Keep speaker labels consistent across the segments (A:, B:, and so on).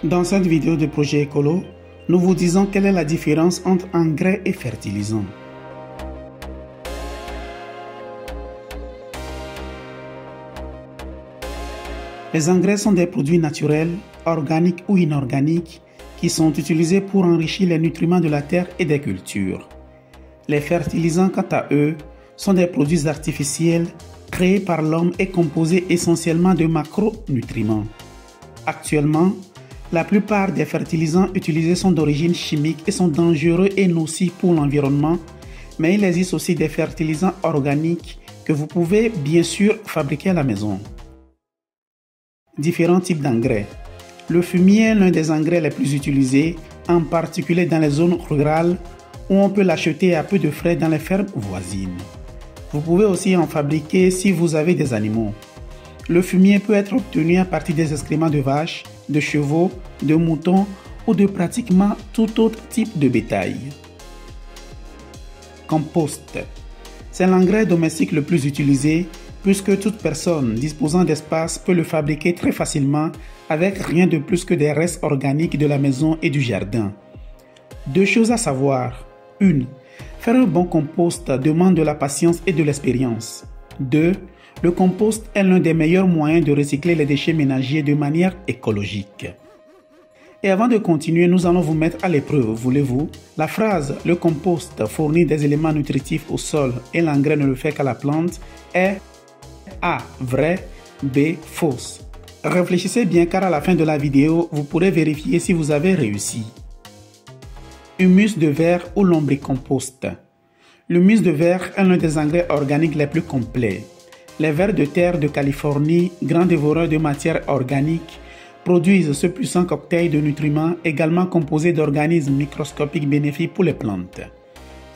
A: Dans cette vidéo de projet écolo, nous vous disons quelle est la différence entre engrais et fertilisants. Les engrais sont des produits naturels, organiques ou inorganiques, qui sont utilisés pour enrichir les nutriments de la terre et des cultures. Les fertilisants, quant à eux, sont des produits artificiels créés par l'homme et composés essentiellement de macronutriments. Actuellement, la plupart des fertilisants utilisés sont d'origine chimique et sont dangereux et nocifs pour l'environnement, mais il existe aussi des fertilisants organiques que vous pouvez bien sûr fabriquer à la maison. Différents types d'engrais. Le fumier est l'un des engrais les plus utilisés, en particulier dans les zones rurales où on peut l'acheter à peu de frais dans les fermes voisines. Vous pouvez aussi en fabriquer si vous avez des animaux. Le fumier peut être obtenu à partir des excréments de vaches, de chevaux, de moutons ou de pratiquement tout autre type de bétail. Compost. C'est l'engrais domestique le plus utilisé puisque toute personne disposant d'espace peut le fabriquer très facilement avec rien de plus que des restes organiques de la maison et du jardin. Deux choses à savoir. 1. Faire un bon compost demande de la patience et de l'expérience. 2. Le compost est l'un des meilleurs moyens de recycler les déchets ménagers de manière écologique. Et avant de continuer, nous allons vous mettre à l'épreuve, voulez-vous? La phrase « Le compost fournit des éléments nutritifs au sol et l'engrais ne le fait qu'à la plante » est A. Vrai, B. Fausse. Réfléchissez bien car à la fin de la vidéo, vous pourrez vérifier si vous avez réussi. Humus de verre ou lombricompost. L'humus de verre est l'un des engrais organiques les plus complets. Les vers de terre de Californie, grands dévoreurs de matière organique, produisent ce puissant cocktail de nutriments également composé d'organismes microscopiques bénéfiques pour les plantes.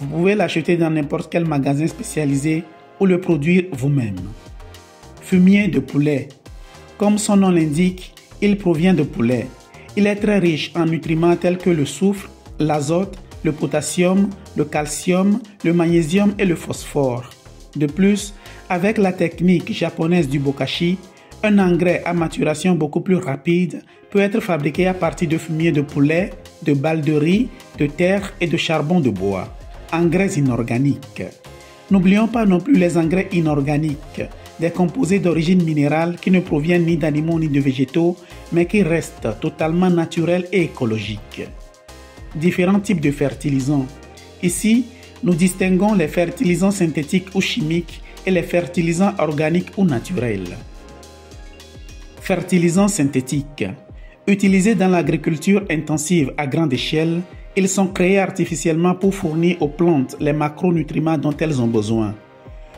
A: Vous pouvez l'acheter dans n'importe quel magasin spécialisé ou le produire vous-même. Fumier de poulet. Comme son nom l'indique, il provient de poulet. Il est très riche en nutriments tels que le soufre, l'azote, le potassium, le calcium, le magnésium et le phosphore. De plus, avec la technique japonaise du bokashi, un engrais à maturation beaucoup plus rapide peut être fabriqué à partir de fumier de poulet, de balles de riz, de terre et de charbon de bois. Engrais inorganiques. N'oublions pas non plus les engrais inorganiques, des composés d'origine minérale qui ne proviennent ni d'animaux ni de végétaux, mais qui restent totalement naturels et écologiques. Différents types de fertilisants. Ici, nous distinguons les fertilisants synthétiques ou chimiques et les fertilisants organiques ou naturels. Fertilisants synthétiques. Utilisés dans l'agriculture intensive à grande échelle, ils sont créés artificiellement pour fournir aux plantes les macronutriments dont elles ont besoin.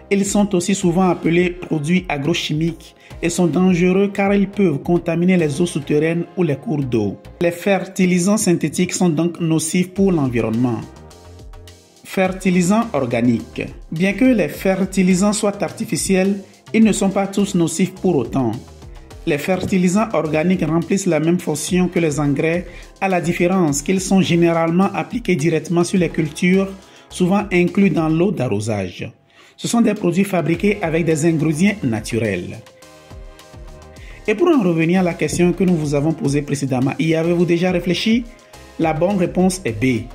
A: Ils sont aussi souvent appelés produits agrochimiques et sont dangereux car ils peuvent contaminer les eaux souterraines ou les cours d'eau. Les fertilisants synthétiques sont donc nocifs pour l'environnement. Fertilisants organiques. Bien que les fertilisants soient artificiels, ils ne sont pas tous nocifs pour autant. Les fertilisants organiques remplissent la même fonction que les engrais, à la différence qu'ils sont généralement appliqués directement sur les cultures, souvent inclus dans l'eau d'arrosage. Ce sont des produits fabriqués avec des ingrédients naturels. Et pour en revenir à la question que nous vous avons posée précédemment, y avez-vous déjà réfléchi? La bonne réponse est B.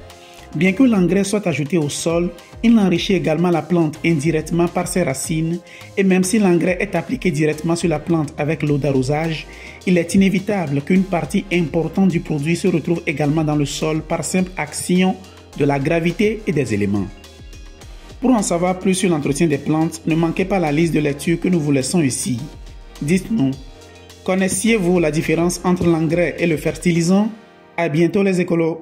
A: Bien que l'engrais soit ajouté au sol, il enrichit également la plante indirectement par ses racines et même si l'engrais est appliqué directement sur la plante avec l'eau d'arrosage, il est inévitable qu'une partie importante du produit se retrouve également dans le sol par simple action de la gravité et des éléments. Pour en savoir plus sur l'entretien des plantes, ne manquez pas la liste de lecture que nous vous laissons ici. Dites-nous, connaissiez-vous la différence entre l'engrais et le fertilisant? À bientôt les écolos!